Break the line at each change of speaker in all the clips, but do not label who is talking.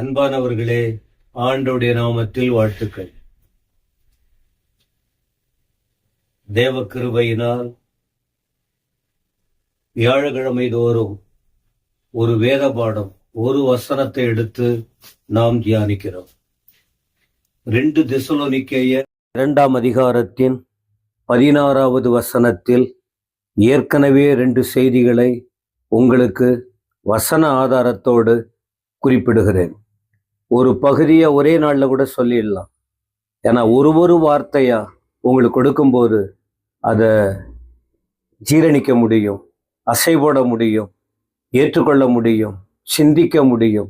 அன்பானவர்களே, ஆண்டவருடைய நாமத்தில் வாழ்த்துக்கள். தேவ கிருபையினால் வியாழக்கிழமை தோறும் ஒரு வேத பாடம், ஒரு வசனத்தை எடுத்து நாம் தியானிக்கிறோம். 2 தெசலோனிக்கேயர் 2ஆம் அதிகாரத்தின் 16வது வசனத்தில் ஏற்கனவே 2 செய்திகளை உங்களுக்கு வசன ஆதாரத்தோடு குறிப்பிடுகிறேன். ஒரு பகுதியை ஒரே நாளில் கூட சொல்லிடலாம். ஏன்னா ஒரு வார்த்தையா உங்களுக்கு கொடுக்கும்போது அதை ஜீரணிக்க முடியும், அசைபோட முடியும், ஏற்றுக்கொள்ள முடியும், சிந்திக்க முடியும்,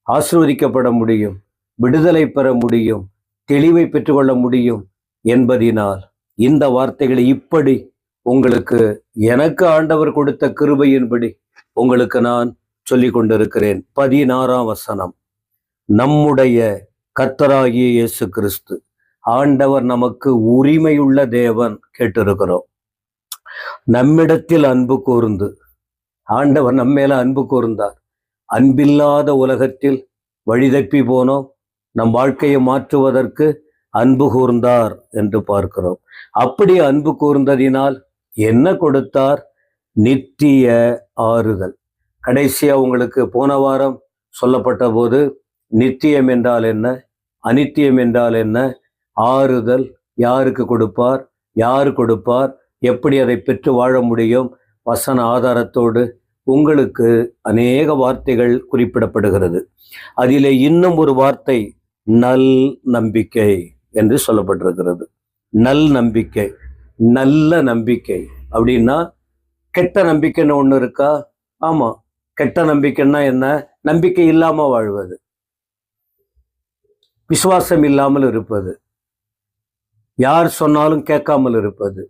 ஆசீர்வதிக்கப்பட முடியும், விடுதலை பெற முடியும், தெளிவை பெற்றுக்கொள்ள முடியும் என்பதினால் இந்த வார்த்தைகளை இப்படி உங்களுக்கு எனக்கு ஆண்டவர் கொடுத்த கிருபையின்படி உங்களுக்கு நான் சொல்லிக் கொண்டிருக்கிறேன். 16ஆம் வசனம். நம்முடைய கர்த்தராகிய இயேசு கிறிஸ்து, ஆண்டவர் நமக்கு உரிமையுள்ள தேவன் கேட்டிருக்கிறோம். நம்மிடத்தில் அன்பு கூர்ந்து, ஆண்டவர் நம்மேல அன்பு கூர்ந்தார். அன்பில்லாத உலகத்தில் வழிதப்பி போனோம், நம் வாழ்க்கையை மாற்றுவதற்கு அன்பு கூர்ந்தார் என்று பார்க்கிறோம். அப்படி அன்பு கூர்ந்ததினால் என்ன கொடுத்தார்? நித்திய ஆறுதல். கடைசியா உங்களுக்கு போன வாரம் சொல்லப்பட்ட போது நித்தியம் என்றால் என்ன, அனித்தியம் என்றால் என்ன, ஆறுதல் யாருக்கு கொடுப்பார், யார் கொடுப்பார், எப்படி அதை பெற்று வாழ முடியும், வசன ஆதாரத்தோடு உங்களுக்கு அநேக வார்த்தைகள் குறிப்பிடப்படுகிறது. அதிலே இன்னும் ஒரு வார்த்தை நல் நம்பிக்கை என்று சொல்லப்பட்டிருக்கிறது. நல் நம்பிக்கை, நல்ல நம்பிக்கை அப்படின்னா கெட்ட நம்பிக்கைன்னு ஒன்று இருக்கா? ஆமா, கெட்ட நம்பிக்கைன்னா என்ன? நம்பிக்கை இல்லாம வாழ்வது, விசுவாசம் இல்லாமல் இருப்பது, யார் சொன்னாலும் கேட்காமல் இருப்பது,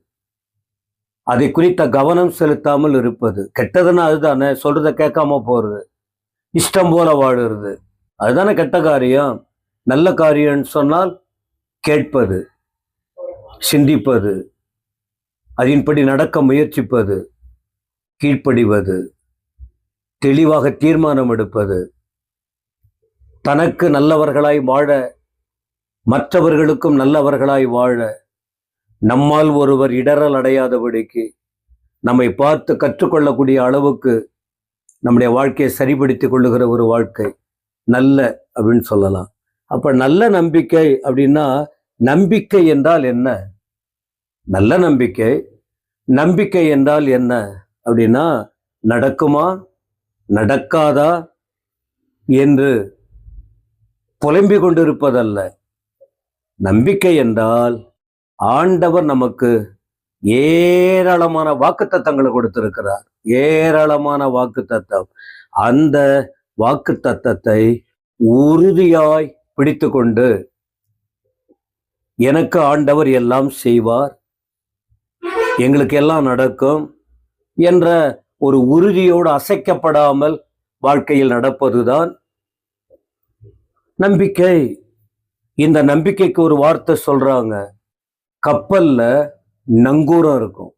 அதை குறித்த கவனம் செலுத்தாமல் இருப்பது. கெட்டதுன்னா அதுதானே, சொல்றத கேட்காம போறது, இஷ்டம் போல வாழுறது, அதுதானே கெட்ட காரியம். நல்ல காரியம்னு சொன்னால் கேட்பது, சிந்திப்பது, அதன்படி நடக்க முயற்சிப்பது, கீழ்ப்படிவது, தெளிவாக தீர்மானம் எடுப்பது, தனக்கு நல்லவர்களாய் வாழ, மற்றவர்களுக்கும் நல்லவர்களாய் வாழ, நம்மால் ஒருவர் இடரல் அடையாதபடிக்கு நம்மை பார்த்து கற்றுக்கொள்ளக்கூடிய அளவுக்கு நம்முடைய வாழ்க்கையை சரிபடுத்திக் கொள்ளுகிற ஒரு வாழ்க்கை நல்ல அப்படின்னு சொல்லலாம். அப்ப நல்ல நம்பிக்கை அப்படின்னா, நம்பிக்கை என்றால் என்ன? நல்ல நம்பிக்கை, நம்பிக்கை என்றால் என்ன அப்படின்னா, நடக்குமா நடக்காதா என்று புலம்பிக் கொண்டிருப்பதல்ல. நம்பிக்கை என்றால் ஆண்டவர் நமக்கு ஏராளமான வாக்குத்தத்தங்களை கொடுத்திருக்கிறார். ஏராளமான வாக்குத்தத்தம். அந்த வாக்குத்தத்தத்தை உறுதியாய் பிடித்து கொண்டு எனக்கு ஆண்டவர் எல்லாம் செய்வார், எங்களுக்கு எல்லாம் நடக்கும் என்ற ஒரு உறுதியோடு அசைக்கப்படாமல் வாழ்க்கையில் நடப்பதுதான் நம்பிக்கை. இந்த நம்பிக்கைக்கு ஒரு வார்த்தை சொல்றாங்க. கப்பல்ல நங்கூரம் இருக்கும்.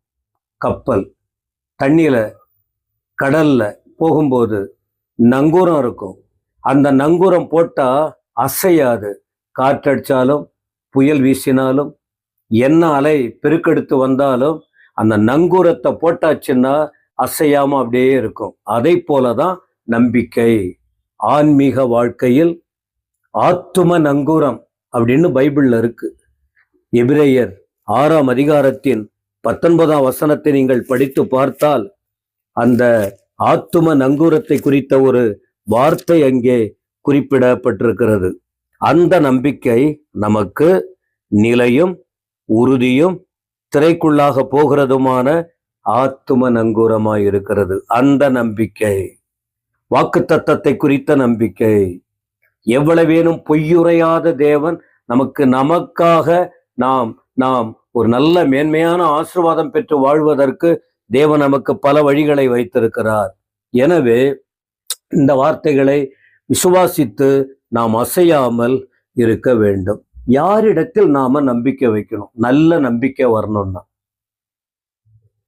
கப்பல் தண்ணியில, கடல்ல போகும்போது நங்கூரம் இருக்கும். அந்த நங்கூரம் போட்டா அசையாது. காற்றடிச்சாலும், புயல் வீசினாலும், என்ன அலை பெருக்கெடுத்து வந்தாலும் அந்த நங்கூரத்தை போட்டாச்சுன்னா அசையாம அப்படியே இருக்கும். அதை போலதான் நம்பிக்கை. ஆன்மீக வாழ்க்கையில் ஆத்தும நங்கூரம் அப்படின்னு பைபிள்ல இருக்கு. எபிரேயர் 6ஆம் அதிகாரத்தின் 19ஆம் வசனத்தை நீங்கள் படித்து பார்த்தால் அந்த ஆத்தும நங்கூரத்தை குறித்த ஒரு வார்த்தை அங்கே குறிப்பிடப்பட்டிருக்கிறது. அந்த நம்பிக்கை நமக்கு நிலையும் உறுதியும் திரைக்குள்ளாக போகிறதுமான ஆத்தும நங்கூரமாய் இருக்கிறது. அந்த நம்பிக்கை, வாக்குத்தத்தத்தை குறித்த நம்பிக்கை. எவ்வளவேனும் பொய்யுரையாத தேவன் நமக்காக நாம் ஒரு நல்ல மேன்மையான ஆசீர்வாதம் பெற்று வாழ்வதற்கு தேவன் நமக்கு பல வழிகளை வைத்திருக்கிறார். எனவே இந்த வார்த்தைகளை விசுவாசித்து நாம் அசையாமல் இருக்க வேண்டும். யாரிடத்தில் நாம நம்பிக்கை வைக்கணும்? நல்ல நம்பிக்கை வரணும்னா,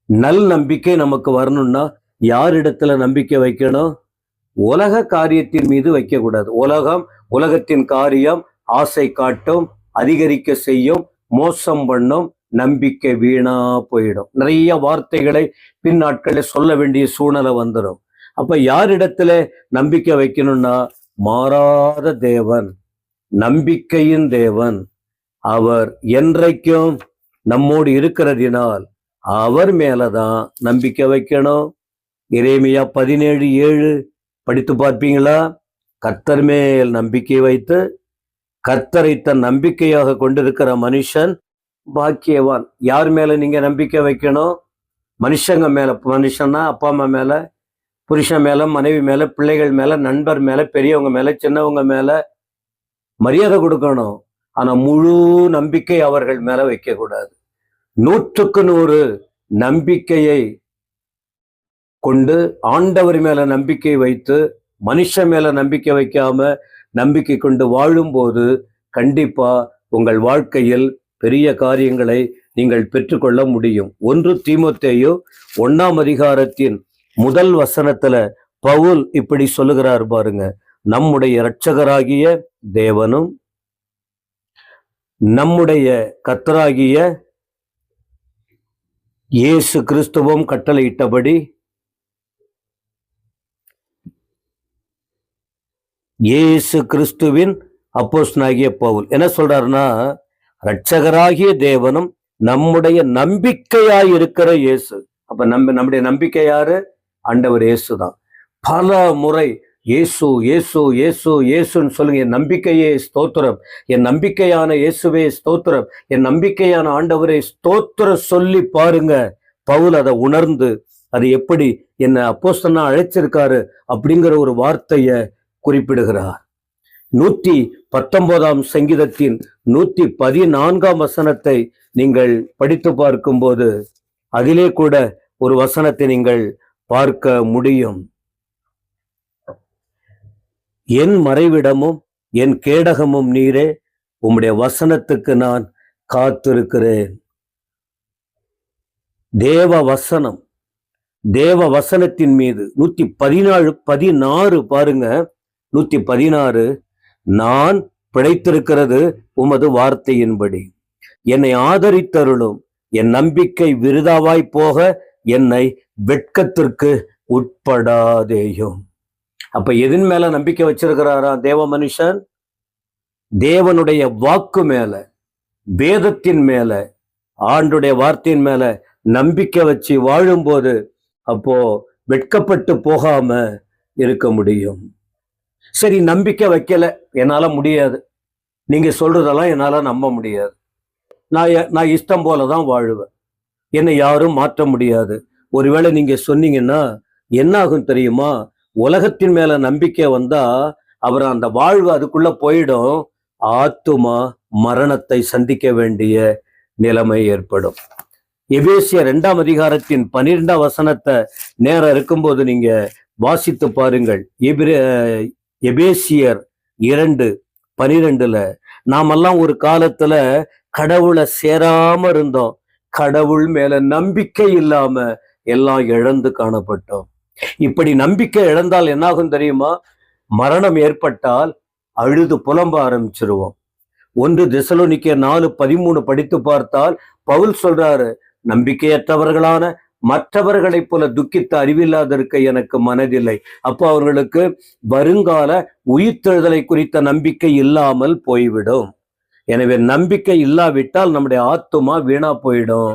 நல் நம்பிக்கை நமக்கு வரணும்னா யாரிடத்துல நம்பிக்கை வைக்கணும்? உலக காரியத்தின் மீது வைக்கக்கூடாது. உலகம் உலகத்தின் காரியம் ஆசை காட்டும், அதிகரிக்க செய்யும், மோசம் பண்ணும், நம்பிக்கை வீணா போயிடும். நிறைய வார்த்தைகளை பின் நாட்களில் சொல்ல வேண்டிய சூழ்நிலை வந்துடும். அப்ப யாரிடத்துல நம்பிக்கை வைக்கணும்னா, மாறாத தேவன், நம்பிக்கையின் தேவன், அவர் என்றைக்கும் நம்மோடு இருக்கிறதினால் அவர் மேலதான் நம்பிக்கை வைக்கணும். எரேமியா 17:7 படித்து பார்ப்பீங்களா? கர்த்தர் மேல் நம்பிக்கை வைத்து கர்த்தரை தன் நம்பிக்கையாக கொண்டிருக்கிற மனுஷன் பாக்கியவான். யார் மேல நீங்க நம்பிக்கை வைக்கணும்? மனுஷங்க மேல. மனுஷன்னா அப்பா அம்மா மேல, புருஷன் மேல, மனைவி மேல, பிள்ளைகள் மேல, நண்பர் மேல, பெரியவங்க மேல, சின்னவங்க மேல மரியாதை கொடுக்கணும். ஆனா முழு நம்பிக்கை அவர்கள் மேல வைக்க கூடாது. 100க்கு 100 நம்பிக்கையை கொண்டு ஆண்டவர் மேல நம்பிக்கை வைத்து மனுஷன் மேல நம்பிக்கை வைக்காம நம்பிக்கை கொண்டு வாழும்போது கண்டிப்பா உங்கள் வாழ்க்கையில் பெரிய காரியங்களை நீங்கள் பெற்றுக்கொள்ள முடியும். 1 தீமோத்தேயு 1ஆம் அதிகாரத்தின் 1 வசனத்துல பவுல் இப்படி சொல்லுகிறார் பாருங்க. நம்முடைய இரட்சகராகிய தேவனும் நம்முடைய கர்த்தராகிய இயேசு கிறிஸ்துவும் கட்டளையிட்டபடி இயேசு கிறிஸ்துவின் அப்போஸ்தலனாகிய பவுல் என்ன சொல்றாருன்னா, இரட்சகராகிய தேவனும் நம்முடைய நம்பிக்கையாய் இருக்கிற இயேசு. அப்ப நம்முடைய நம்பிக்கை யாரு? ஆண்டவர் இயேசு தான். பல முறை இயேசு இயேசு இயேசு இயேசுன்னு சொல்லுங்க. என் நம்பிக்கையே ஸ்தோத்திரம், என் நம்பிக்கையான இயேசுவே ஸ்தோத்திரம், என் நம்பிக்கையான ஆண்டவரே ஸ்தோத்திரம் சொல்லி பாருங்க. பவுல் அதை உணர்ந்து அது எப்படி என்னை அப்போஸ்தலனா அழைச்சிருக்காரு அப்படிங்கிற ஒரு வார்த்தையை குறிப்பிடுகிறார். 119ஆம் சங்கீதத்தின் 114ஆம் வசனத்தை நீங்கள் படித்து பார்க்கும்போது அதிலே கூட ஒரு வசனத்தை நீங்கள் பார்க்க முடியும். என் மறைவிடமும் என் கேடகமும் நீரே, உம்முடைய வசனத்துக்கு நான் காத்திருக்கிறேன். தேவ வசனம், தேவ வசனத்தின் மீது 116 பாருங்க. 116 நான் பிழைத்திருக்கிறது உமது வார்த்தையின்படி, என்னை ஆதரித்தருளும், என் நம்பிக்கை விருதாவாய் போக என்னை வெட்கத்திற்கு உட்படாதேயும். அப்ப எதின் மேல நம்பிக்கை வச்சிருக்கிறாரா தேவ மனுஷன்? தேவனுடைய வாக்கு மேல, வேதத்தின் மேல, ஆண்டுடைய வார்த்தையின் மேல நம்பிக்கை வச்சு வாழும்போது அப்போ வெட்கப்பட்டு போகாம இருக்க முடியும். சரி, நம்பிக்கை வைக்கல, என்னால முடியாது, நீங்க சொல்றதெல்லாம் என்னால நம்ப முடியாது, நான் இஷ்டம் போலதான் வாழுவேன், என்னை யாரும் மாற்ற முடியாது. ஒருவேளை நீங்க சொன்னீங்கன்னா என்ன ஆகும் தெரியுமா? உலகத்தின் மேல நம்பிக்கை வந்தா அவர் அந்த வாழ்வு அதுக்குள்ள போயிடும். ஆத்துமா மரணத்தை சந்திக்க வேண்டிய நிலைமை ஏற்படும். எபேசியர் 2ஆம் அதிகாரத்தின் 12ஆம் வசனத்தை நேரம் இருக்கும்போது நீங்க வாசித்து பாருங்கள். எபேசியர் 2:12 நாமெல்லாம் ஒரு காலத்துல கடவுளை சேராம இருந்தோம். கடவுள் மேல நம்பிக்கை இல்லாம எல்லாம் இழந்து காணப்பட்டோம். இப்படி நம்பிக்கை இழந்தால் என்னாகும் தெரியுமா? மரணம் ஏற்பட்டால் அழுது புலம்ப ஆரம்பிச்சிருவோம். 1 தெசலோனிக்கேயர் 4:13 படித்து பார்த்தால் பவுல் சொல்றாரு, நம்பிக்கையற்றவர்களான மற்றவர்களைப் போல துக்கித்த அறிவில்லாதிருக்க எனக்கு மனதில்லை. அப்போ அவர்களுக்கு வருங்கால உயிர்த்தெழுதலை குறித்த நம்பிக்கை இல்லாமல் போய்விடும். எனவே நம்பிக்கை இல்லாவிட்டால் நம்முடைய ஆத்துமா வீணா போயிடும்,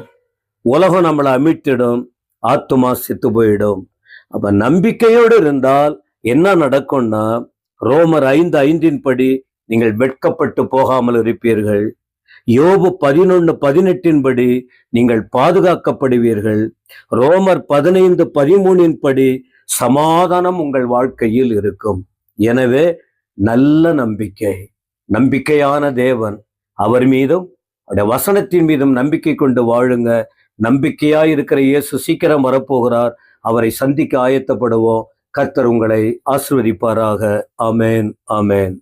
உலகம் நம்மளை அமிழ்த்திடும், ஆத்துமா செத்து போயிடும். அப்ப நம்பிக்கையோடு இருந்தால் என்ன நடக்கும்னா, ரோமர் 5:5 படி நீங்கள் வெட்கப்பட்டு போகாமல் இருப்பீர்கள். யோபு 11:18 படி நீங்கள் பாதுகாக்கப்படுவீர்கள். ரோமர் 15:13 படி சமாதானம் உங்கள் வாழ்க்கையில் இருக்கும். எனவே நல்ல நம்பிக்கை, நம்பிக்கையான தேவன், அவர் மீதும் அவருடைய வசனத்தின் மீதும் நம்பிக்கை கொண்டு வாழுங்க. நம்பிக்கையாய் இருக்கிற இயேசு சீக்கிரம் வரப்போகிறார். அவரை சந்திக்க ஆயத்தப்படுவோம். கர்த்தர் உங்களை ஆசீர்வதிப்பாராக. ஆமென், ஆமென்.